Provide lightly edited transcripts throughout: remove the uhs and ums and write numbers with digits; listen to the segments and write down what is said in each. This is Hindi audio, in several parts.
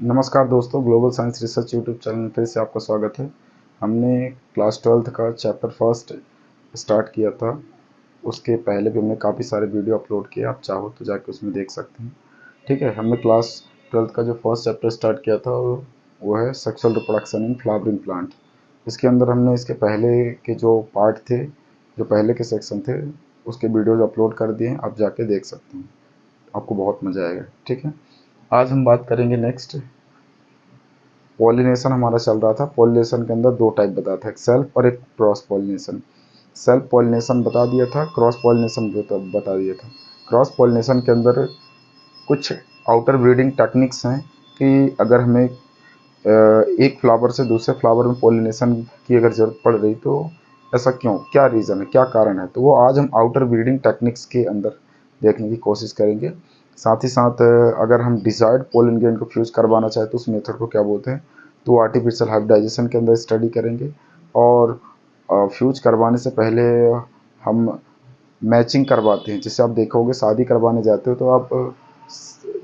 नमस्कार दोस्तों, global science research YouTube channel पे से आपका स्वागत है। हमने क्लास 12th का चैप्टर फर्स्ट स्टार्ट किया था। उसके पहले भी हमने काफ़ी सारे वीडियो अपलोड किए, आप चाहो तो जाके उसमें देख सकते हैं। ठीक है, हमने क्लास 12th का जो फर्स्ट चैप्टर स्टार्ट किया था वो है sexual reproduction in flowering plant. इसके अंदर हमने इसके पहले के जो पार्ट थे, जो पहले के सेक्शन थे, उसके वीडियोज अपलोड कर दिए हैं, आप जाके देख सकते हैं। आपको बहुत मज़ा आएगा। ठीक है, आज हम बात करेंगे नेक्स्ट पॉलिनेशन। हमारा चल रहा था। पॉलिनेशन के अंदर दो टाइप बताया था, एक सेल्फ और एक क्रॉस पॉलिनेशन। सेल्फ पॉलिनेशन बता दिया था, क्रॉस पॉलिनेशन बता दिया था। क्रॉस पॉलिनेशन के अंदर कुछ आउटर ब्रीडिंग टेक्निक्स हैं कि अगर हमें एक फ्लावर से दूसरे फ्लावर में पॉलिनेशन की अगर ज़रूरत पड़ रही तो ऐसा क्यों, क्या रीज़न है, क्या कारण है, तो वो आज हम आउटर ब्रीडिंग टेक्निक्स के अंदर देखने की कोशिश करेंगे। साथ ही साथ अगर हम डिजायर्ड पोलन ग्रेन को फ्यूज करवाना चाहे तो उस मेथड को क्या बोलते हैं, तो आर्टिफिशियल हाइब्रिडाइजेशन के अंदर स्टडी करेंगे। और फ्यूज करवाने से पहले हम मैचिंग करवाते हैं। जैसे आप देखोगे, शादी करवाने जाते हो तो आप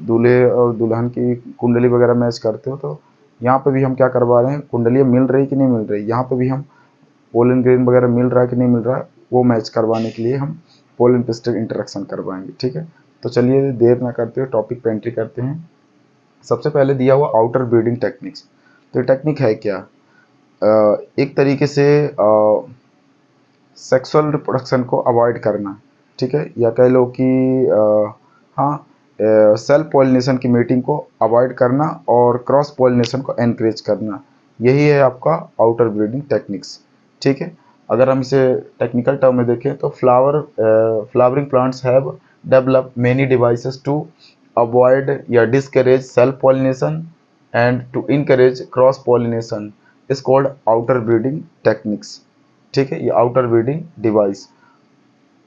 दूल्हे और दुल्हन की कुंडली वगैरह मैच करते हो, तो यहाँ पे भी हम क्या करवा रहे हैं, कुंडलियाँ मिल रही कि नहीं मिल रही, यहाँ पे भी हम पोलन ग्रेन वगैरह मिल रहा है कि नहीं मिल रहा है, वो मैच करवाने के लिए हम पोलन पिस्टल इंटरेक्शन करवाएंगे। ठीक है, तो चलिए देर ना करते हुए टॉपिक पे एंट्री करते हैं। सबसे पहले दिया हुआ आउटर ब्रीडिंग टेक्निक्स। तो ये टेक्निक है क्या, एक तरीके से सेक्सुअल रिप्रोडक्शन को अवॉइड करना। ठीक है, या कह लो कि हाँ, सेल्फ पॉलिनेशन की मीटिंग को अवॉइड करना और क्रॉस पॉलिनेशन को एनकरेज करना, यही है आपका आउटर ब्रीडिंग टेक्निक्स। ठीक है, अगर हम इसे टेक्निकल टर्म में देखें तो flowering plants have develop many devices to avoid या discourage self pollination and to encourage cross pollination is called outer breeding techniques. ठीक है, ये outer breeding device.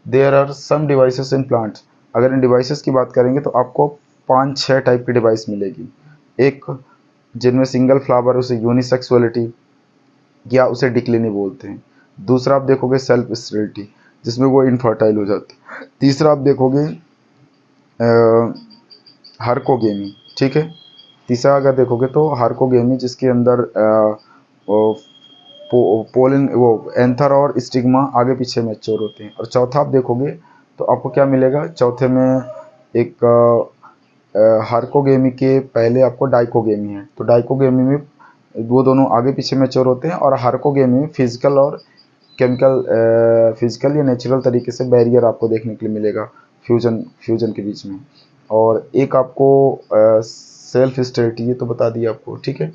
There are some devices in plants. अगर इन डिवाइसेस की बात करेंगे तो आपको 5-6 टाइप की डिवाइस मिलेगी। एक जिनमें सिंगल फ्लावर, उसे यूनिसेक्सुअलिटी या उसे डिक्लिनी बोलते हैं। दूसरा आप देखोगे सेल्फ स्टेरिलिटी, जिसमें वो इनफर्टाइल हो जाते हैं। तीसरा आप देखोगे हार्कोगेमी। ठीक है, तीसरा अगर देखोगे तो हार्कोगेमी, जिसके अंदर पोलन वो एंथर और स्टिग्मा आगे पीछे मैच्योर होते हैं। और चौथा आप देखोगे तो आपको क्या मिलेगा, चौथे में एक हार्कोगेमी के पहले आपको डाइकोगेमी है। तो डाइकोगेमी में वो दोनों आगे पीछे मैच्योर होते हैं, और हार्कोगेमी में फिजिकल और केमिकल, फिजिकल या नेचुरल तरीके से बैरियर आपको देखने के लिए मिलेगा फ्यूजन फ्यूजन के बीच में। और एक आपको सेल्फ स्टेरिटी, ये तो बता दिया आपको। ठीक है,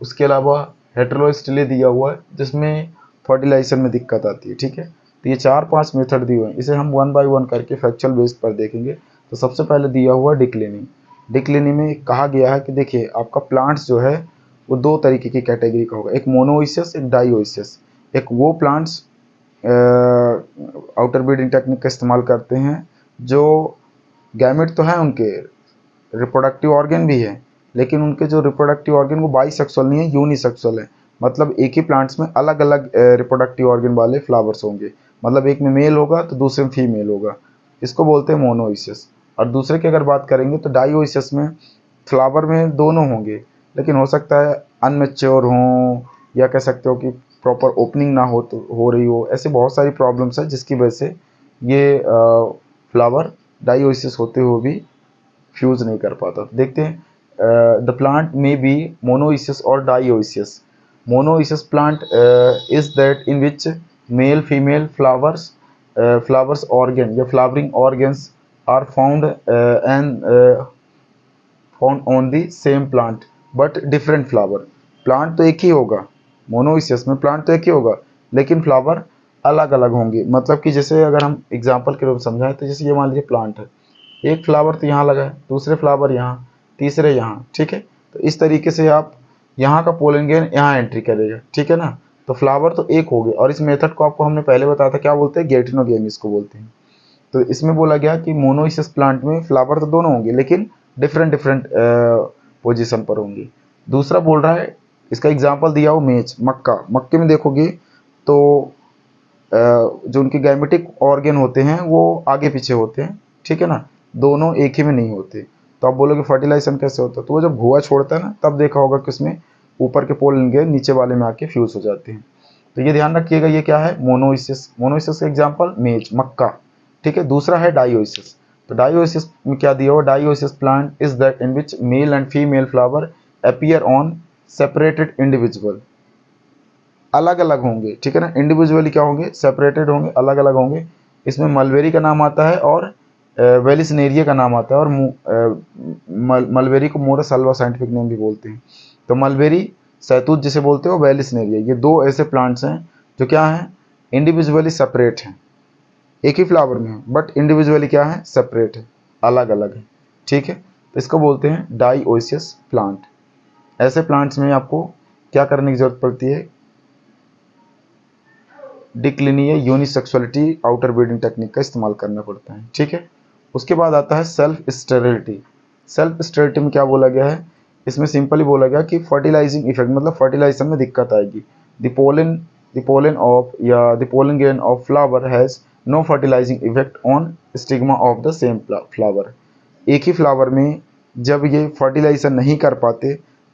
उसके अलावा हेटेरोस्टिली दिया हुआ है, जिसमें फर्टिलाइजेशन में दिक्कत आती है। ठीक है, तो ये 4-5 मेथड दिए हुए हैं, इसे हम वन बाय वन करके फैक्चुअल बेस पर देखेंगे। तो सबसे पहले दिया हुआ डिक्लिनिंग। डिक्लिनिंग में कहा गया है कि देखिए, आपका प्लांट्स जो है वो दो तरीके की कैटेगरी का होगा, एक मोनोइसियस, एक डाइओसियस। एक वो प्लांट्स आउटर ब्रीडिंग टेक्निक का इस्तेमाल करते हैं जो गैमेट तो हैं उनके, रिप्रोडक्टिव ऑर्गन भी है, लेकिन उनके जो रिप्रोडक्टिव ऑर्गन वो बाईसेक्सुअल नहीं है, यूनिसेक्सुअल है। मतलब एक ही प्लांट्स में अलग अलग रिप्रोडक्टिव ऑर्गन वाले फ्लावर्स होंगे। मतलब एक में मेल होगा तो दूसरे में फीमेल होगा, इसको बोलते हैं मोनोइसियस। और दूसरे की अगर बात करेंगे तो डाइओसियस में फ्लावर में दोनों होंगे, लेकिन हो सकता है अनमेच्योर हों, या कह सकते हो कि प्रॉपर ओपनिंग ना हो तो हो रही हो। ऐसे बहुत सारी प्रॉब्लम्स है जिसकी वजह से ये फ्लावर डाइओसियस होते हुए भी फ्यूज नहीं कर पाता। देखते हैं, the plant may be monoecious और dioecious. Monoecious plant is that in which male female flowers organ या flowering organs are found on the same plant but different flower. Plant तो एक ही होगा, मोनोइसियस में प्लांट तो एक ही होगा, लेकिन फ्लावर अलग अलग होंगे। मतलब कि जैसे अगर हम एग्जाम्पल के रूप में समझाएं तो जैसे ये मान लीजिए प्लांट है, एक फ्लावर तो यहाँ लगा है, दूसरे फ्लावर यहाँ, तीसरे यहाँ। ठीक है, तो इस तरीके से आप यहाँ का पोलन ग्रेन यहाँ एंट्री करेगा। ठीक है ना, तो फ्लावर तो एक हो गए। और इस मेथड को आपको हमने पहले बताया था, क्या बोलते हैं, गेटिनोगेमी इसको बोलते हैं। तो इसमें बोला गया कि मोनोइसियस प्लांट में फ्लावर तो दोनों होंगे, लेकिन डिफरेंट डिफरेंट पोजिशन पर होंगे। दूसरा बोल रहा है, इसका एग्जाम्पल दिया हो मेज, मक्का। मक्के में देखोगे तो जो उनके गैमेटिक ऑर्गन होते हैं वो आगे पीछे होते हैं। ठीक है ना, दोनों एक ही में नहीं होते। तो आप बोलोगे फर्टिलाइजेशन कैसे होता है, तो वो जब भुआ छोड़ता है ना तब देखा होगा कि उसमें ऊपर के पोलन ग्रेन नीचे वाले में आके फ्यूज हो जाते हैं। तो ये ध्यान रखिएगा, ये क्या है, मोनोइसिस। मोनोइसिस का एग्जाम्पल मेज, मक्का, ठीक है। दूसरा है डाइओसिस। तो डाइओसिस में क्या दिया हुआ, dioecious plant is that in which male and female flower appear on separated individual, अलग अलग होंगे, ठीक है ना। इंडिविजुअली क्या होंगे, सेपरेटेड होंगे, अलग अलग होंगे। इसमें मलबेरी का नाम आता है और वेलिसनेरिया का नाम आता है, और मलबेरी को मोरस अल्वा साइंटिफिक नेम भी बोलते हैं। तो मलबेरी सैतूत जिसे बोलते हो, वेलिसनेरिया, ये दो ऐसे प्लांट्स हैं जो क्या हैं, इंडिविजुअली सेपरेट हैं, एक ही फ्लावर में है बट इंडिविजुअली क्या है, सेपरेट है, अलग अलग है, ठीक है। तो इसको बोलते हैं डाइओसियस प्लांट। ऐसे प्लांट्स में आपको क्या करने की जरूरत पड़ती है, डिक्लिनिया यूनिसेक्सुअलिटी आउटर ब्रीडिंग टेक्निक का इस्तेमाल करना पड़ता है, ठीक है। उसके बाद आता है सेल्फ स्टेरिलिटी। सेल्फ स्टेरिलिटी में क्या बोला गया है, इसमें सिंपली बोला गया कि फर्टिलाइजिंग इफेक्ट, मतलब फर्टिलाइजेशन में दिक्कत आएगी। द पोलन ऑफ या the pollen grain of flower has no fertilizing effect on stigma of the same flower. एक ही फ्लावर में जब ये फर्टिलाइजेशन नहीं कर पाते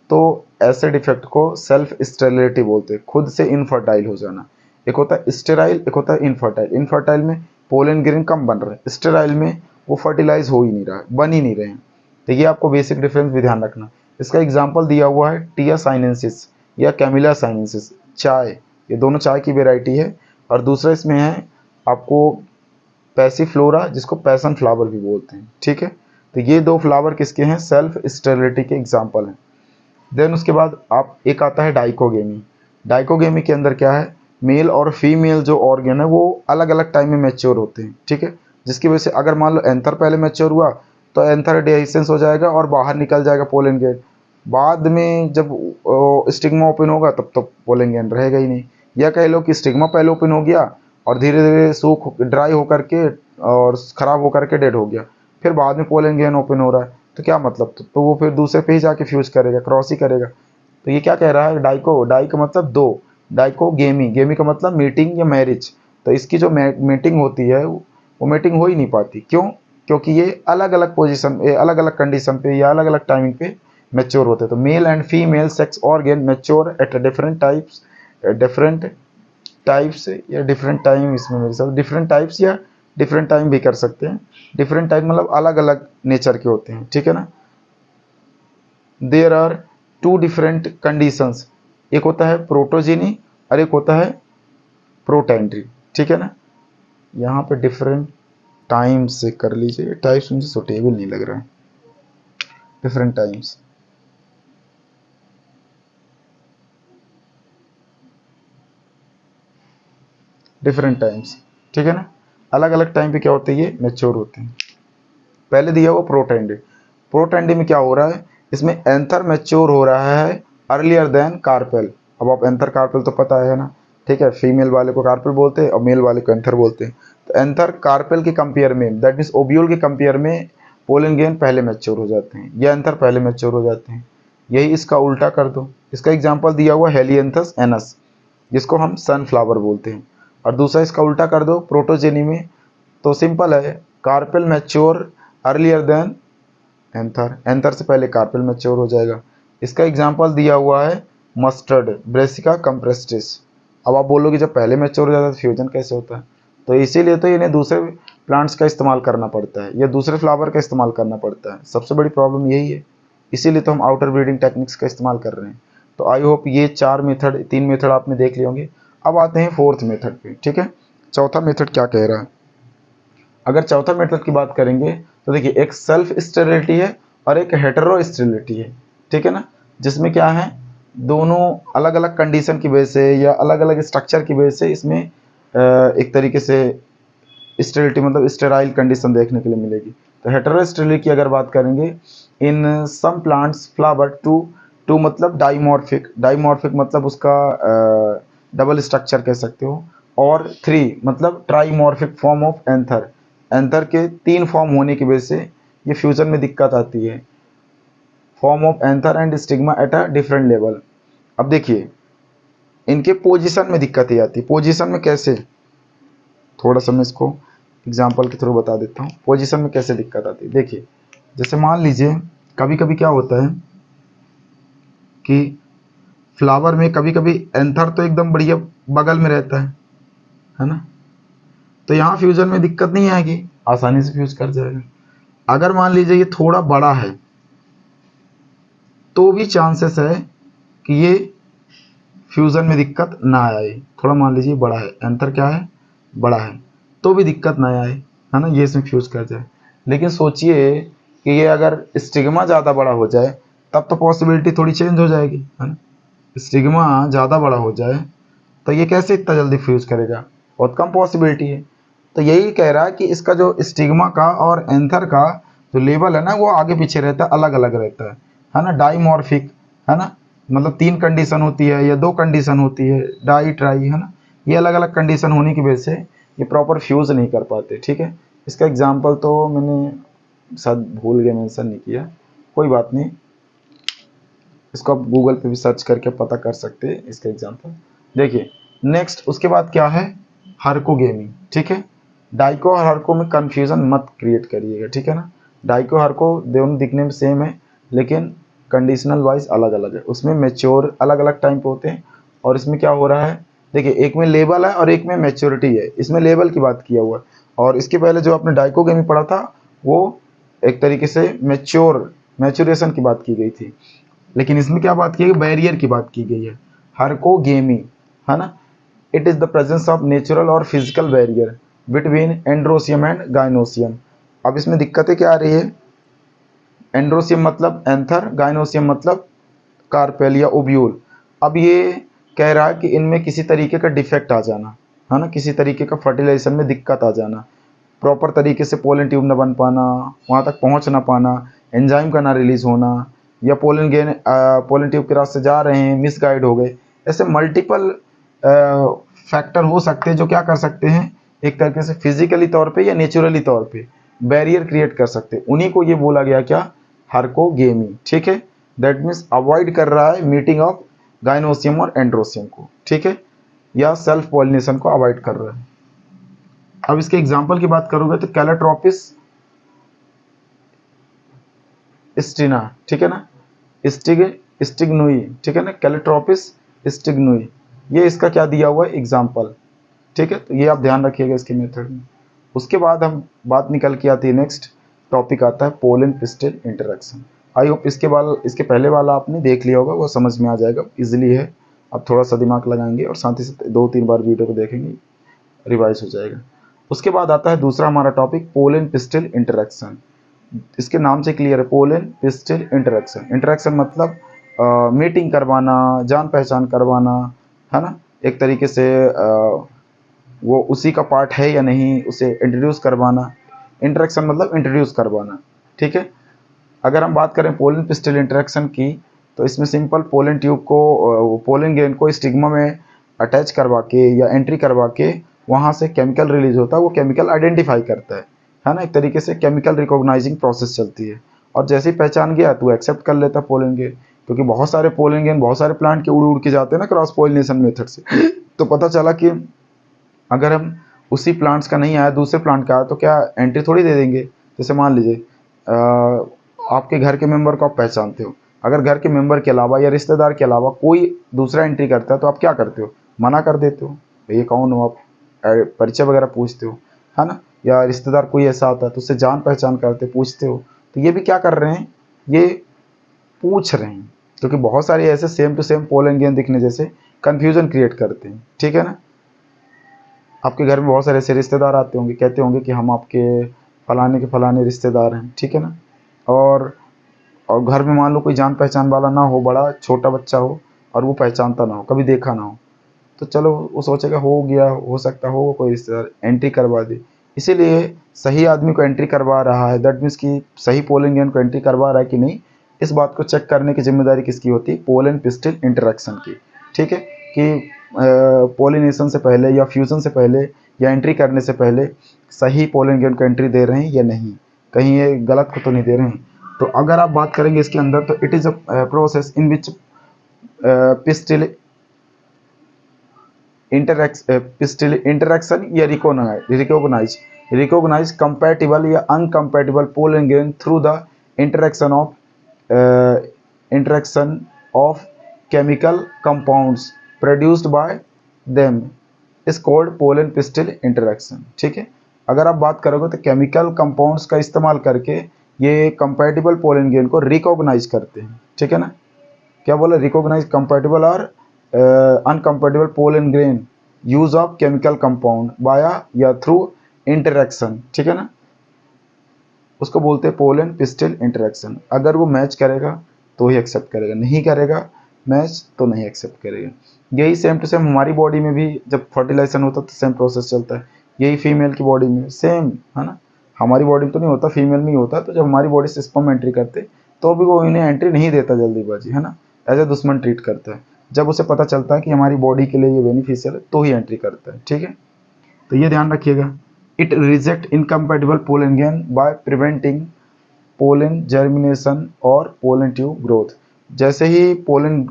तो ऐसे डिफेक्ट को सेल्फ स्टेरिलिटी बोलते हैं, खुद से इनफर्टाइल हो जाना। एक होता है स्टेराइल, एक होता है इनफर्टाइल। इनफर्टाइल में पोलन ग्रेन कम बन रहा है, स्टेराइल में वो फर्टिलाइज हो ही नहीं रहा है, बन ही नहीं रहे हैं। तो ये आपको बेसिक डिफरेंस भी ध्यान रखना। इसका एग्जांपल दिया हुआ है टिया साइनेंसिस या कैमिला साइनेंसिस, चाय, ये दोनों चाय की वेराइटी है। और दूसरा इसमें है आपको पैसीफ्लोरा, जिसको पैसन फ्लावर भी बोलते हैं, ठीक है। तो ये दो फ्लावर किसके हैं, सेल्फ स्टेरिलिटी के एग्जाम्पल हैं। देन उसके बाद आप एक आता है डाइकोगेमी। डाइकोगेमी के अंदर क्या है, मेल और फीमेल जो ऑर्गन है वो अलग अलग टाइम में मैच्योर होते हैं, ठीक है। जिसकी वजह से अगर मान लो एंथर पहले मैच्योर हुआ तो एंथर डिहेसेंस हो जाएगा और बाहर निकल जाएगा पोलन ग्रेन। बाद में जब स्टिग्मा ओपन होगा तब तो पोलन ग्रेन रहेगा ही नहीं। या कह लो कि स्टिग्मा पहले ओपन हो गया और धीरे धीरे सूख ड्राई होकर के और ख़राब होकर के डेड हो गया, फिर बाद में पोलन ग्रेन ओपन हो रहा है, तो क्या मतलब, तो वो फिर दूसरे पे ही जाके फ्यूज करेगा, क्रॉस ही करेगा। तो ये क्या कह रहा है, डाइको, डाई का मतलब दो, डाइकोगेमी, गेमी का मतलब मीटिंग या मैरिज। तो इसकी जो मीटिंग होती है वो मीटिंग हो ही नहीं पाती, क्यों, क्योंकि ये अलग अलग पोजीशन, अलग अलग कंडीशन पे या अलग अलग टाइमिंग पे मैच्योर होते हैं। तो mail and female sex organ mature at different types, या डिफरेंट टाइम, इसमें मेरे साथ डिफरेंट टाइप्स या डिफरेंट टाइम भी कर सकते हैं। डिफरेंट टाइप मतलब अलग अलग नेचर के होते हैं, ठीक है ना। There are two different conditions, एक होता है प्रोटोजेनी और एक होता है प्रोटेंड्री, ठीक है ना। यहाँ पे डिफरेंट टाइम्स से कर लीजिए, टाइप्स मुझे सुटेबल नहीं लग रहा है, डिफरेंट टाइम्स, डिफरेंट टाइम्स, ठीक है ना। अलग अलग टाइम पे क्या होते हैं, ये मैच्योर होते हैं। पहले दिया हुआ प्रोटेंडी। प्रोटेंडी में क्या हो रहा है, इसमें एंथर मैच्योर हो रहा है अर्लियर देन कार्पेल। अब आप एंथर कार्पेल तो पता है ना, ठीक है, फीमेल वाले को कार्पेल बोलते हैं और मेल वाले को एंथर बोलते हैं। तो एंथर कार्पेल के कंपेयर में, दैट मीन्स ओब्यूल के कंपेयर में पोलन ग्रेन पहले मैच्योर हो जाते हैं, या एंथर पहले मैच्योर हो जाते हैं। यही इसका उल्टा कर दो। इसका एग्जाम्पल दिया हुआ हेलियंथस एनस, जिसको हम सनफ्लावर बोलते हैं। और दूसरा इसका उल्टा कर दो प्रोटोजेनी में, तो सिंपल है, carpel mature earlier than anther, anther से पहले कार्पेल मैच्योर हो जाएगा। इसका एग्जांपल दिया हुआ है मस्टर्ड, ब्रेसिका कंप्रेस्टिस। अब आप बोलोगे जब पहले मैच्योर हो जाता है तो फ्यूजन कैसे होता है, तो इसीलिए तो इन्हें दूसरे प्लांट्स का इस्तेमाल करना पड़ता है या दूसरे फ्लावर का इस्तेमाल करना पड़ता है। सबसे बड़ी प्रॉब्लम यही है, इसीलिए तो हम आउटर ब्रीडिंग टेक्निक्स का इस्तेमाल कर रहे हैं। तो आई होप ये तीन मेथड आपने देख लिए होंगे। अब आते हैं फोर्थ मेथड पे, ठीक है। चौथा मेथड क्या कह रहा है, अगर चौथा मेथड की बात करेंगे तो देखिए एक सेल्फ स्टेरिलिटी है और एक हेटेरो स्टेरिलिटी है, ठीक है ना। जिसमें क्या है, दोनों अलग अलग कंडीशन की वजह से या अलग अलग स्ट्रक्चर की वजह से इसमें एक तरीके से स्टेरिलिटी मतलब स्टेराइल कंडीशन देखने के लिए मिलेगी। तो हेटेरो स्टेरिलिटी की अगर बात करेंगे, इन सम प्लांट्स फ्लावर टू मतलब डाइमॉर्फिक मतलब उसका डबल स्ट्रक्चर कह सकते हो, और 3 मतलब ट्राइमॉर्फिक फॉर्म ऑफ एंथर, एंथर के 3 फॉर्म होने की वजह से ये फ्यूजन में दिक्कत आती है। Form of anther and stigma at a different level. अब देखिए इनके पोजीशन में दिक्कत ही आती है। पोजीशन में कैसे, थोड़ा सा मैं इसको एग्जांपल के थ्रू बता देता हूँ पोजीशन में कैसे दिक्कत आती है। देखिए जैसे मान लीजिए कभी कभी क्या होता है कि फ्लावर में कभी कभी एंथर तो एकदम बढ़िया बगल में रहता है ना, तो यहाँ फ्यूजन में दिक्कत नहीं आएगी, आसानी से फ्यूज कर जाएगा। अगर मान लीजिए ये थोड़ा बड़ा है तो भी चांसेस है कि ये फ्यूजन में दिक्कत ना आए। थोड़ा मान लीजिए बड़ा है, एंथर क्या है, बड़ा है, तो भी दिक्कत ना आए, है ना, ये इसमें फ्यूज कर जाए। लेकिन सोचिए कि ये अगर स्टिग्मा ज़्यादा बड़ा हो जाए तब तो पॉसिबिलिटी थोड़ी चेंज हो जाएगी, है ना। स्टिग्मा ज़्यादा बड़ा हो जाए तो ये कैसे इतना जल्दी फ्यूज करेगा, बहुत कम पॉसिबिलिटी है। तो यही कह रहा है कि इसका जो स्टिग्मा का और एंथर का जो लेवल है ना वो आगे पीछे रहता है, अलग अलग रहता है ना, डाइमॉर्फिक, है ना, मतलब 3 कंडीशन होती है या 2 कंडीशन होती है, डाई ट्राई, है ना, ये अलग अलग कंडीशन होने की वजह से ये प्रॉपर फ्यूज नहीं कर पाते। ठीक है, इसका एग्जाम्पल तो मैंने शायद भूल गया, मेंशन नहीं किया, कोई बात नहीं, इसको आप गूगल पे भी सर्च करके पता कर सकते हैं इसका एग्जाम्पल। देखिए नेक्स्ट उसके बाद क्या है, हरकोगेमी। ठीक है, डाइको और हरको में कंफ्यूजन मत क्रिएट करिएगा, ठीक है ना। डाइको हरको दोनों दिखने में सेम है लेकिन कंडीशनल वाइज अलग अलग है, उसमें मेच्योर अलग अलग टाइम पे होते हैं। और इसमें क्या हो रहा है, देखिए एक में लेबल है और एक में मेच्योरिटी है, इसमें लेबल की बात किया हुआ है। और इसके पहले जो आपने डाइकोगेमी पढ़ा था वो एक तरीके से मैच्योरेशन की बात की गई थी, लेकिन इसमें क्या बात की गई, बैरियर की बात की गई है, हरकोगेमी, है ना। It is the presence of natural और physical barrier between androecium and gynoecium. अब इसमें दिक्कतें क्या आ रही है, एंड्रोसियम मतलब एंथर, गाइनोसियम मतलब कार्पेल या ओब्यूल। अब ये कह रहा है कि इनमें किसी तरीके का डिफेक्ट आ जाना, है ना, किसी तरीके का फर्टिलाइजेशन में दिक्कत आ जाना, प्रॉपर तरीके से पोलन ट्यूब ना बन पाना, वहाँ तक पहुँच ना पाना, एंजाइम का ना रिलीज होना, या पोलन ट्यूब के रास्ते जा रहे हैं मिसगाइड हो गए, ऐसे मल्टीपल फैक्टर हो सकते हैं जो क्या कर सकते हैं, एक तरीके से फिजिकली तौर पे या नेचुरली तौर पे बैरियर क्रिएट कर सकते हैं। उन्हीं को ये बोला गया क्या, हरकोगेमी। ठीक है, दैट मीन्स अवॉइड कर रहा है मीटिंग ऑफ गाइनोसियम और एंड्रोसियम को, ठीक है, या सेल्फ पॉलिनेशन को अवॉइड कर रहा है। अब इसके एग्जाम्पल की बात करोगे तो कैलेट्रोपिस स्टिना, ठीक है ना, स्टिग्नुई, ठीक है ना, कैलेट्रोपिस स्टिग्नुई, ये इसका क्या दिया हुआ है एग्जाम्पल। ठीक है, तो ये आप ध्यान रखिएगा इसके मेथड में। उसके बाद हम बात निकल के आती है, नेक्स्ट टॉपिक आता है pollen pistil interaction. I hope इसके पहले वाला आपने देख लिया होगा, वो समझ में आ जाएगा, इजीली है। अब थोड़ा सा दिमाग लगाएंगे और साथ ही साथ 2-3 बार वीडियो को देखेंगे, रिवाइज हो जाएगा। उसके बाद आता है दूसरा हमारा टॉपिक पोलन पिस्टिल इंटरेक्शन। इसके नाम से क्लियर है, पोलन पिस्टिल इंटरेक्शन। इंटरेक्शन मतलब मीटिंग करवाना, जान पहचान करवाना, है ना, एक तरीके से वो उसी का पार्ट है या नहीं उसे इंट्रोड्यूस करवाना। इंटरेक्शन मतलब इंट्रोड्यूस करवाना। ठीक है, अगर हम बात करें पोलन पिस्टल इंटरेक्शन की तो इसमें सिंपल पोलन ट्यूब को, पोलन ग्रेन को स्टिग्मा में अटैच करवा के या एंट्री करवा के वहाँ से केमिकल रिलीज होता है, वो केमिकल आइडेंटिफाई करता है ना, एक तरीके से केमिकल रिकॉग्नाइजिंग प्रोसेस चलती है। और जैसे ही पहचान गया तो एक्सेप्ट कर लेता पोलन ग्रेन, क्योंकि बहुत सारे पोलन ग्रेन बहुत सारे प्लांट के उड़ उड़ के जाते हैं ना क्रॉस पोलिनेशन मेथड से। तो पता चला कि अगर हम उसी प्लांट्स का नहीं आया दूसरे प्लांट का आया तो क्या एंट्री थोड़ी दे देंगे। जैसे मान लीजिए आपके घर के मेंबर को आप पहचानते हो, अगर घर के मेंबर के अलावा या रिश्तेदार के अलावा कोई दूसरा एंट्री करता है तो आप क्या करते हो, मना कर देते हो, ये कौन हो आप, परिचय वगैरह पूछते हो, है ना। या रिश्तेदार कोई ऐसा आता है तो उससे जान पहचान करते पूछते हो। तो ये भी क्या कर रहे हैं, ये पूछ रहे हैं, क्योंकि बहुत सारे ऐसे same to same pollen grain दिखने जैसे कन्फ्यूजन क्रिएट करते हैं। ठीक है ना, आपके घर में बहुत सारे ऐसे रिश्तेदार आते होंगे, कहते होंगे कि हम आपके फलाने के फलाने रिश्तेदार हैं, ठीक है ना। और घर में मान लो कोई जान पहचान वाला ना हो, बड़ा छोटा बच्चा हो और वो पहचानता ना हो, कभी देखा ना हो, तो चलो वो सोचेगा हो गया, हो सकता हो कोई रिश्तेदार, एंट्री करवा दे। इसीलिए सही आदमी को एंट्री करवा रहा है, दैट मीन्स कि सही पोलन ग्रेन को एंट्री करवा रहा है कि नहीं, इस बात को चेक करने की जिम्मेदारी किसकी होती है, पोलन पिस्टिल इंटरेक्शन की। ठीक है, कि पोलिनेशन से पहले या फ्यूजन से पहले या एंट्री करने से पहले सही पोलन ग्रेन को एंट्री दे रहे हैं या नहीं, कहीं ये गलत को तो नहीं दे रहे हैं। तो अगर आप बात करेंगे इसके अंदर तो it is a process in which pistil interaction या रिकॉग्नाइज कंपैटिबल या incompatible pollen grain through the interaction of chemical compounds produced by them is called pollen pistil interaction. ठीक है, अगर आप बात करोगे तो केमिकल कंपाउंड्स का इस्तेमाल करके ये कंपैटिबल पोलन गेन को रिकॉग्नाइज करते हैं। ठीक है ना, क्या बोला, रिकॉग्नाइज कंपैटिबल और incompatible pollen grain use of chemical compound बाया या थ्रू इंटरेक्शन। ठीक है ना, उसको बोलते हैं पोलन पिस्टल इंटरेक्शन। अगर वो मैच करेगा तो ही एक्सेप्ट करेगा, नहीं करेगा मैच तो नहीं एक्सेप्ट करेगा। यही सेम टू सेम हमारी बॉडी में भी जब फर्टिलाइजेशन होता है तो सेम प्रोसेस चलता है। यही फीमेल की बॉडी में सेम है ना, हमारी बॉडी में तो नहीं होता, फीमेल में ही होता है। तो जब हमारी बॉडी से स्पर्म एंट्री करते तो भी वो इन्हें एंट्री नहीं देता जल्दीबाजी, है ना, एज ए दुश्मन ट्रीट करता है। जब उसे पता चलता है कि हमारी बॉडी के लिए ये बेनिफिशियल है तो ही एंट्री करता है। ठीक है, तो ये ध्यान रखिएगा। It reject incompatible pollen gain by preventing pollen germination और पोलन ट्यूब ग्रोथ। जैसे ही पोलन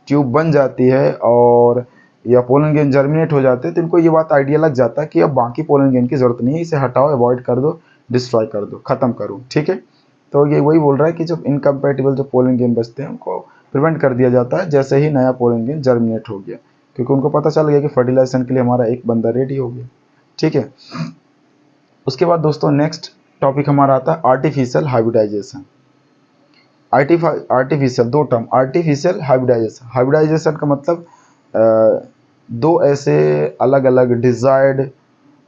ट्यूब बन जाती है और या पोलन गेन जर्मिनेट हो जाते हैं तो इनको ये बात आइडिया लग जाता है कि अब बाकी पोलन गेन की जरूरत नहीं है, इसे हटाओ, अवॉइड कर दो, डिस्ट्रॉय कर दो, खत्म करो। ठीक है, तो ये वही बोल रहा है कि जब इनकम्पैटिबल जो पोलन गेन बचते हैं उनको प्रिवेंट कर दिया जाता है जैसे ही नया पोलन गेन जर्मिनेट हो गया, क्योंकि उनको पता चल गया कि फर्टिलाइजेशन के लिए हमारा एक बंदा रेडी हो गया। ठीक है, उसके बाद दोस्तों नेक्स्ट टॉपिक हमारा आता है आर्टिफिशियल हाइब्रिडाइजेशन। आर्टिफिशियल, दो टर्म, आर्टिफिशियल हाइब्रिडाइजेशन। हाइब्रिडाइजेशन का मतलब दो ऐसे अलग अलग डिजायर्ड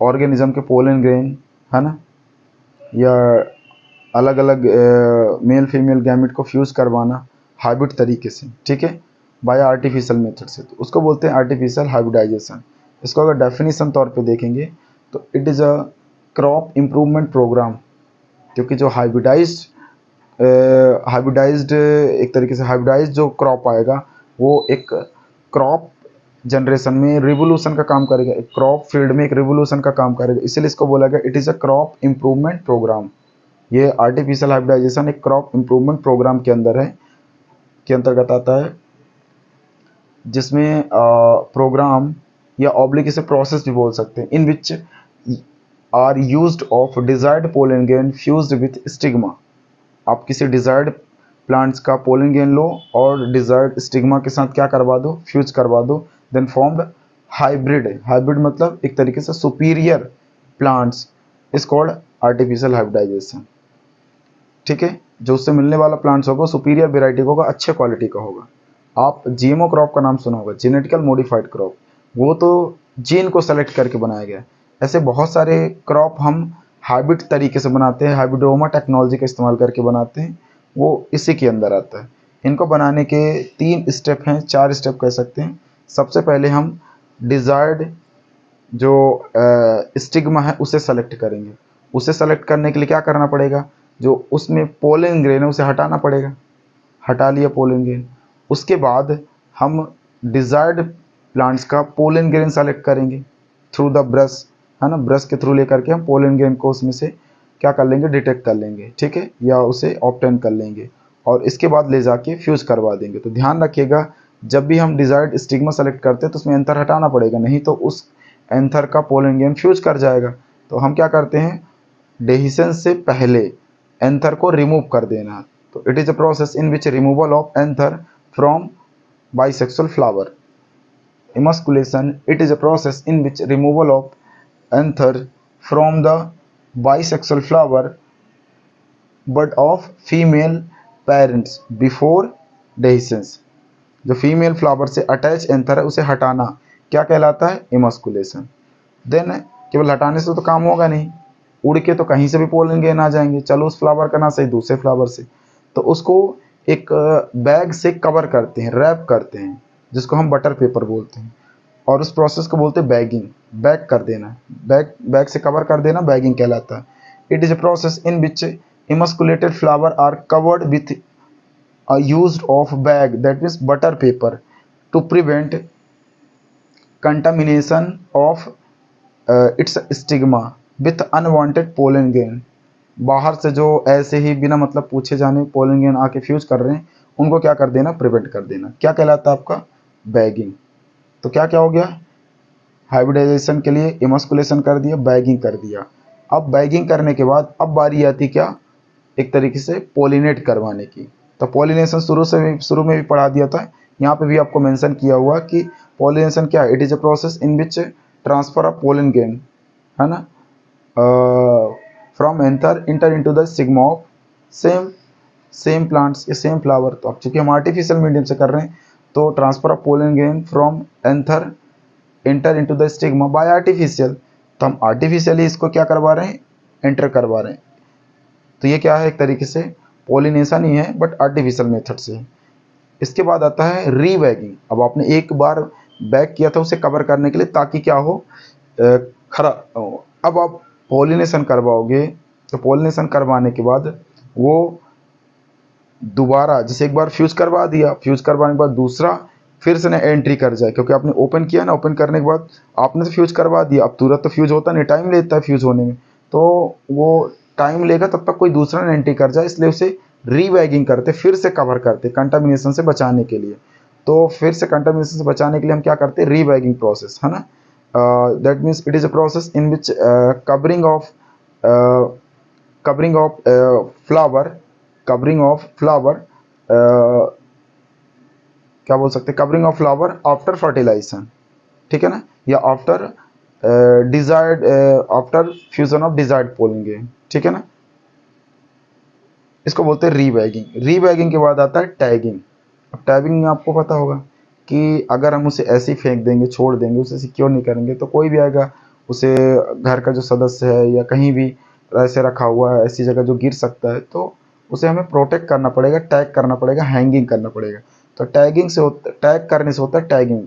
ऑर्गेनिज्म के पोलन ग्रेन, है ना, या अलग अलग मेल फीमेल गैमेट को फ्यूज करवाना हाइब्रिड तरीके से। ठीक है, बाय आर्टिफिशियल मेथड से, तो उसको बोलते हैं आर्टिफिशियल हाइब्रिडाइजेशन। इसको अगर डेफिनेशन तौर पे देखेंगे तो it is a crop improvement program, क्योंकि जो हाइब्रिडाइज्ड एक तरीके से हाइब्रिडाइज्ड जो क्रॉप आएगा वो एक क्रॉप जनरेशन में रिवोल्यूशन का काम करेगा, एक क्रॉप फील्ड में एक रिवोल्यूशन का काम करेगा, इसीलिए इसको बोला गया it is a crop improvement program. ये आर्टिफिशियल हाइब्रिडाइजेशन एक क्रॉप इम्प्रूवमेंट प्रोग्राम के अंदर है, के अंतर्गत आता है, जिसमें प्रोग्राम या ऑब्लिक इसे प्रोसेस भी बोल सकते हैं, in which are used of desired pollen grain fused with stigma. आप किसी डिजायर्ड प्लांट्स का पोलन गेन लो और डिजायर्ड स्टिग्मा के साथ क्या करवा दो, फ्यूज करवा दो, देन फॉर्म्ड हाइब्रिड। हाइब्रिड मतलब एक तरीके से superior plants is called artificial hybridization. ठीक है, जो उससे मिलने वाला प्लांट्स होगा सुपीरियर वेराइटी का होगा, अच्छे क्वालिटी का होगा। आप जीएमओ क्रॉप का नाम सुना होगा, जेनेटिकल मॉडिफाइड क्रॉप, वो तो जीन को सेलेक्ट करके बनाया गया। ऐसे बहुत सारे क्रॉप हम हाइब्रिड तरीके से बनाते हैं, हाइब्रिडोमा टेक्नोलॉजी का इस्तेमाल करके बनाते हैं, वो इसी के अंदर आता है। इनको बनाने के 3 स्टेप हैं, 4 स्टेप कह सकते हैं। सबसे पहले हम डिजायर्ड जो स्टिग्मा है उसे सेलेक्ट करेंगे। उसे सेलेक्ट करने के लिए क्या करना पड़ेगा, जो उसमें पोलन ग्रेन है उसे हटाना पड़ेगा, हटा लिया पोलन ग्रेन। उसके बाद हम डिजायर्ड प्लांट्स का पोलन ग्रेन सेलेक्ट करेंगे थ्रू द ब्रश, है ना, ब्रश के थ्रू लेकर के हम पोलन ग्रेन को उसमें से क्या कर लेंगे, डिटेक्ट कर लेंगे। ठीक है, या उसे ऑब्टेन कर लेंगे और इसके बाद ले जाके फ्यूज करवा देंगे। तो ध्यान रखिएगा, जब भी हम डिजायर्ड स्टिग्मा सेलेक्ट करते हैं तो उसमें एंथर हटाना पड़ेगा, नहीं तो उस एंथर का पोलन ग्रेन फ्यूज कर जाएगा। तो हम क्या करते हैं, डेहिसन से पहले एंथर को रिमूव कर देना। तो it is a process in which removal of anther from bisexual flower. Emasculation, it is a process in which removal of anther from the bisexual flower bud of female parents before dehiscence। जो फीमेल फ्लावर से अटैच एंथर है उसे हटाना क्या कहलाता है, इमास्कुलेशन। देन केवल हटाने से तो काम होगा नहीं, उड़ के तो कहीं से भी पोलन गेन आ जाएंगे, चलो उस फ्लावर का ना सही दूसरे फ्लावर से, तो उसको एक बैग से कवर करते हैं, रैप करते हैं, जिसको हम बटर पेपर बोलते हैं, और उस प्रोसेस को बोलते हैं बैगिंग। बैग कर देना, बैग से कवर कर देना बैगिंग कहलाता है। It is a process in which emasculated flower are covered with used of bag, that means butter paper, to prevent contamination of its stigma with unwanted pollen grain. बाहर से जो ऐसे ही बिना मतलब पूछे जाने पोलन गेन आके फ्यूज कर रहे हैं उनको क्या कर देना, प्रिवेंट कर देना। क्या कहलाता है आपका, बैगिंग। तो क्या क्या हो गया, हाइब्रिडाइजेशन के लिए इमास्कुलेशन कर दिया, बैगिंग कर दिया। अब बैगिंग करने के बाद अब बारी आती क्या, एक तरीके से पोलिनेट करवाने की। तो पॉलिनेशन शुरू में भी पढ़ा दिया था, यहाँ पे भी आपको मेंशन किया हुआ कि पॉलिनेशन क्या है। It is a process in which transfer of pollen gain, है ना, from anther inter into the sigma of same plants या सेम फ्लावर। तो अब चूंकि हम आर्टिफिशियल मीडियम से कर रहे हैं तो transfer of pollen gain from anther inter into the stigma bye artificial. तो हम आर्टिफिशियली इसको क्या करवा रहे हैं, एंटर करवा रहे हैं। तो ये क्या है, एक तरीके से पॉलिनेशन ही है बट आर्टिफिशियल मेथड से। इसके बाद आता है रीबैगिंग। अब आपने एक बार बैग किया था उसे कवर करने के लिए ताकि क्या हो, खरा। अब आप पॉलिनेशन करवाओगे तो पॉलिनेशन करवाने के बाद वो दोबारा, जैसे एक बार फ्यूज करवा दिया, फ्यूज करवाने के बाद दूसरा फिर से ना एंट्री कर जाए, क्योंकि आपने ओपन किया ना, ओपन करने के बाद आपने तो फ्यूज करवा दिया। अब तुरंत तो फ्यूज होता नहीं, टाइम लेता है फ्यूज होने में, तो वो टाइम लेगा, तब तक कोई दूसरा ना एंट्री कर जाए, इसलिए उसे रीबैगिंग करते, फिर से कवर करते कंटामिनेशन से बचाने के लिए। तो फिर से कंटामिनेशन से बचाने के लिए हम क्या करते हैं, रीबैगिंग प्रोसेस, है ना। That means it is a process in which covering of flower covering of flower क्या बोल सकते हैं, covering of flower after fertilization, ठीक है ना, या after desired after fusion of desired pollen grain, ठीक है ना। इसको बोलते हैं रीबैगिंग। रीबैगिंग के बाद आता है टैगिंग। अब टैगिंग में आपको पता होगा कि अगर हम उसे ऐसे ही फेंक देंगे, छोड़ देंगे, उसे सिक्योर नहीं करेंगे, तो कोई भी आएगा उसे, घर का जो सदस्य है या कहीं भी ऐसे रखा हुआ है ऐसी जगह जो गिर सकता है, तो उसे हमें प्रोटेक्ट करना पड़ेगा, टैग करना पड़ेगा, हैंगिंग करना पड़ेगा। तो टैगिंग से होता, टैग करने से होता है टैगिंग।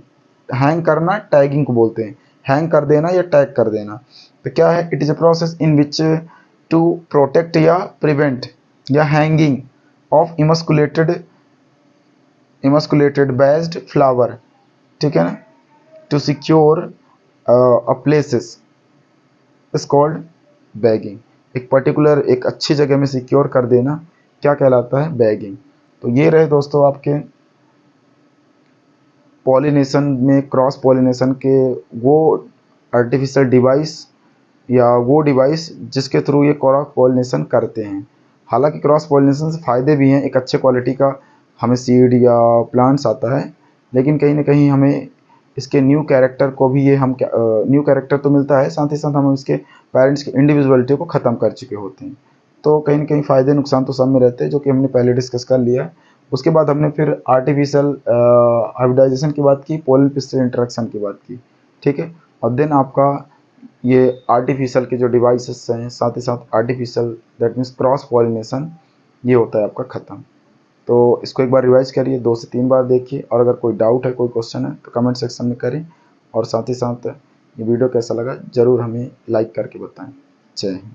हैंग करना टैगिंग को बोलते हैं, हैंग कर देना या टैग कर देना। तो क्या है, it is a process in which to protect या प्रिवेंट या hanging of emasculated based flower, ठीक है ना, to secure a places is called bagging. एक पर्टिकुलर एक अच्छी जगह में सिक्योर कर देना क्या कहलाता है, बैगिंग। तो ये रहे दोस्तों आपके पॉलिनेशन में, क्रॉस पॉलिनेशन के वो आर्टिफिशियल डिवाइस या वो डिवाइस जिसके थ्रू ये क्रॉस पॉलिनेशन करते हैं। हालांकि क्रॉस पॉलिनेशन से फ़ायदे भी हैं, एक अच्छे क्वालिटी का हमें सीड या प्लांट्स आता है, लेकिन कहीं ना कहीं हमें इसके न्यू कैरेक्टर को भी, ये हम न्यू कैरेक्टर तो मिलता है, साथ ही साथ हम इसके पेरेंट्स की इंडिविजुअलिटी को ख़त्म कर चुके होते हैं। तो कहीं ना कहीं फ़ायदे नुकसान तो सब में रहते हैं, जो कि हमने पहले डिस्कस कर लिया। उसके बाद हमने फिर आर्टिफिशियल हाइब्रिडाइजेशन की बात की, पोलन पिस्टल इंटरेक्शन की बात की, ठीक है। और देन आपका ये आर्टिफिशियल के जो डिवाइसेस हैं, साथ ही साथ artificial that means cross pollination, ये होता है आपका ख़त्म। तो इसको एक बार रिवाइज करिए, 2 से 3 बार देखिए, और अगर कोई डाउट है, कोई क्वेश्चन है तो कमेंट सेक्शन में करें, और साथ ही साथ ये वीडियो कैसा लगा ज़रूर हमें लाइक करके बताएं। जय हिंद।